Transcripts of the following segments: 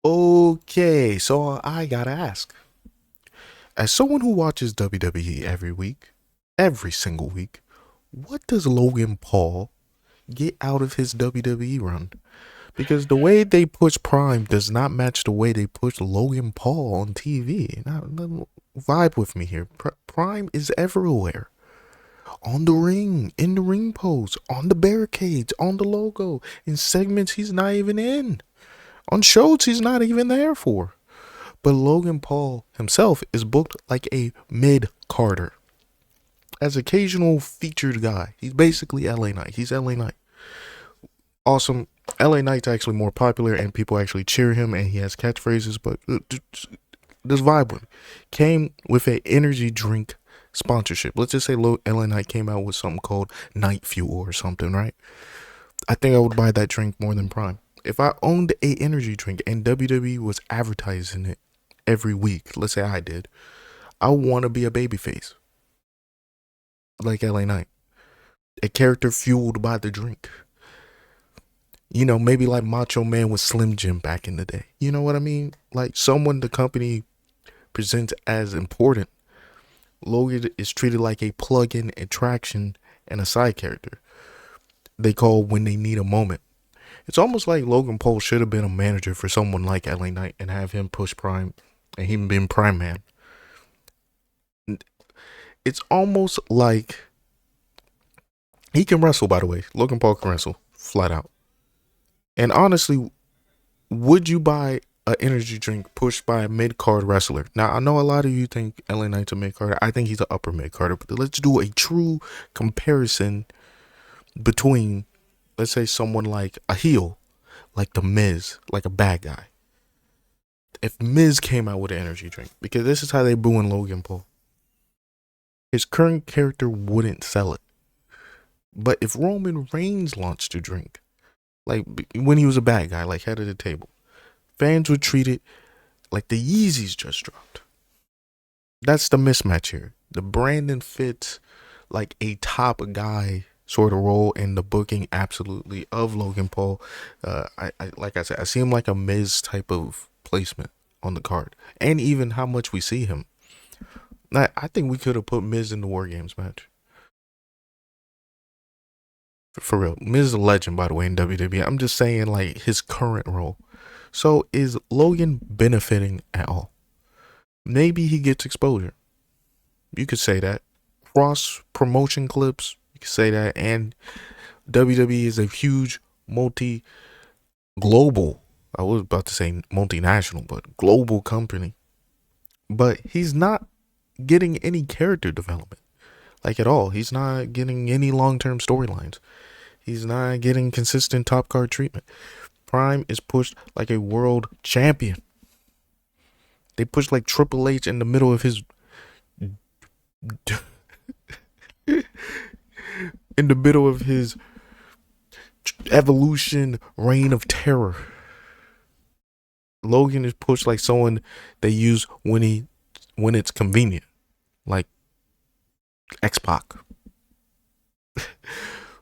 Okay, so I gotta ask. As someone who watches WWE every week, every single week, what does Logan Paul get out of his WWE run? Because the way they push Prime does not match the way they push Logan Paul on TV. Now, vibe with me here. Prime is everywhere. On the ring, in the ring post, on the barricades, on the logo, in segments he's not even in, on shows he's not even there for. But Logan Paul himself is booked like a mid-carder. As occasional featured guy. He's basically LA Knight. He's LA Knight. Awesome. LA Knight's actually more popular and people actually cheer him and he has catchphrases, but this vibe one came with an energy drink sponsorship. Let's just say LA Knight came out with something called Night Fuel or something, right? I think I would buy that drink more than Prime. If I owned a energy drink and WWE was advertising it every week, let's say I did, I want to be a babyface like LA Knight, a character fueled by the drink. You know, maybe like Macho Man with Slim Jim back in the day. You know what I mean? Like someone the company presents as important. Logan is treated like a plug-in attraction and a side character they call when they need a moment. It's almost like Logan Paul should have been a manager for someone like LA Knight and have him push Prime and him being Prime Man. It's almost like he can wrestle, by the way. Logan Paul can wrestle, flat out. And honestly, would you buy an energy drink pushed by a mid card wrestler? Now, I know a lot of you think LA Knight's a mid carder. I think he's an upper mid carder. But let's do a true comparison between, let's say, someone like a heel, like The Miz, like a bad guy. If Miz came out with an energy drink, because this is how they booing Logan Paul, his current character wouldn't sell it. But if Roman Reigns launched a drink, like when he was a bad guy, like head of the table, fans would treat it like the Yeezys just dropped. That's the mismatch here. The Brandon fits like a top guy sort of role in the booking absolutely of Logan Paul. I like I said, I see him like a Miz type of placement on the card, and even how much we see him. I think we could have put Miz in the War Games match. For real, Miz is a legend, by the way, in WWE. I'm just saying, like his current role. So is Logan benefiting at all? Maybe he gets exposure. You could say that. Cross promotion clips, you could say that. And WWE is a huge multi global, I was about to say multinational, but global company. But he's not getting any character development, like at all. He's not getting any long term storylines. He's not getting consistent top card treatment. Prime is pushed like a world champion. They push like Triple H in the middle of his in the middle of his evolution reign of terror. Logan is pushed like someone they use when it's convenient, like X Pac.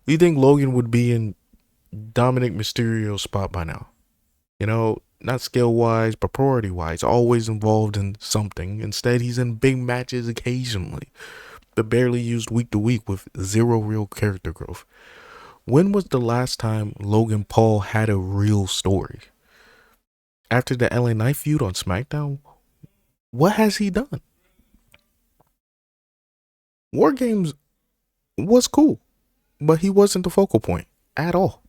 You think Logan would be in Dominic Mysterio's spot by now? You know, not skill wise, but priority wise, always involved in something. Instead, he's in big matches occasionally, but barely used week to week with zero real character growth. When was the last time Logan Paul had a real story? After the LA Knight feud on SmackDown, what has he done? War Games was cool, but he wasn't the focal point at all.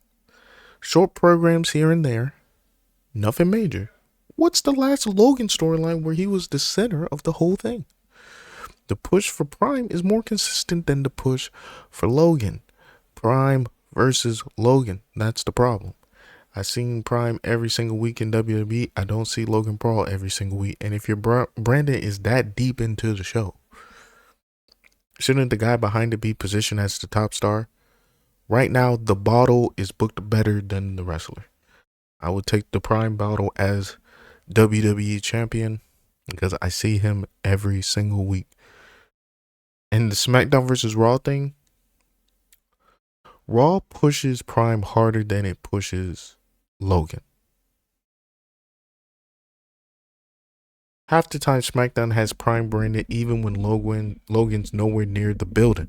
Short programs here and there, nothing major. What's the last Logan storyline where he was the center of the whole thing? The push for Prime is more consistent than the push for Logan. Prime versus Logan. That's the problem. I seen Prime every single week in WWE. I don't see Logan Paul every single week. And if your Brandon is that deep into the show, shouldn't the guy behind it be positioned as the top star? Right now, the bottle is booked better than the wrestler. I would take the Prime bottle as WWE champion because I see him every single week. And the SmackDown versus Raw thing, Raw pushes Prime harder than it pushes Logan. Half the time SmackDown has Prime branded even when Logan's nowhere near the building.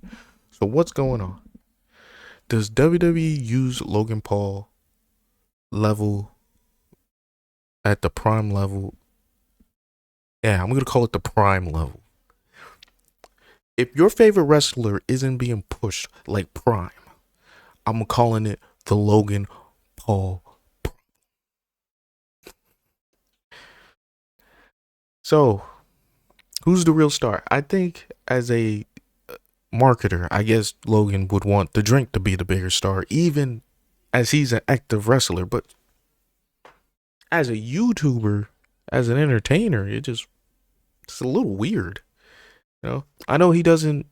So what's going on? Does WWE use Logan Paul level at the Prime level? Yeah, I'm gonna call it the Prime level. If your favorite wrestler isn't being pushed like Prime, I'm calling it the Logan Paul. So, who's the real star? I think as a marketer, I guess Logan would want the drink to be the bigger star, even as he's an active wrestler. But as a YouTuber, as an entertainer, it's a little weird. I know he doesn't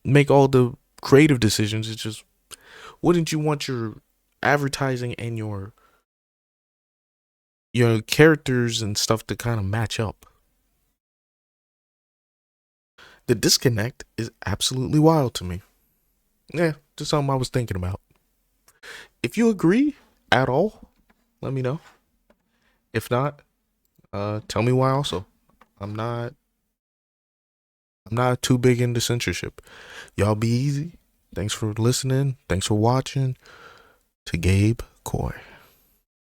make all the creative decisions. It's just, wouldn't you want your advertising and your characters and stuff to kind of match up? The disconnect is absolutely wild to me. Yeah, just something I was thinking about. If you agree at all, let me know. If not, tell me why also. I'm not I'm not too big into censorship. Y'all be easy. Thanks for listening. Thanks for watching. To Gabe Coy.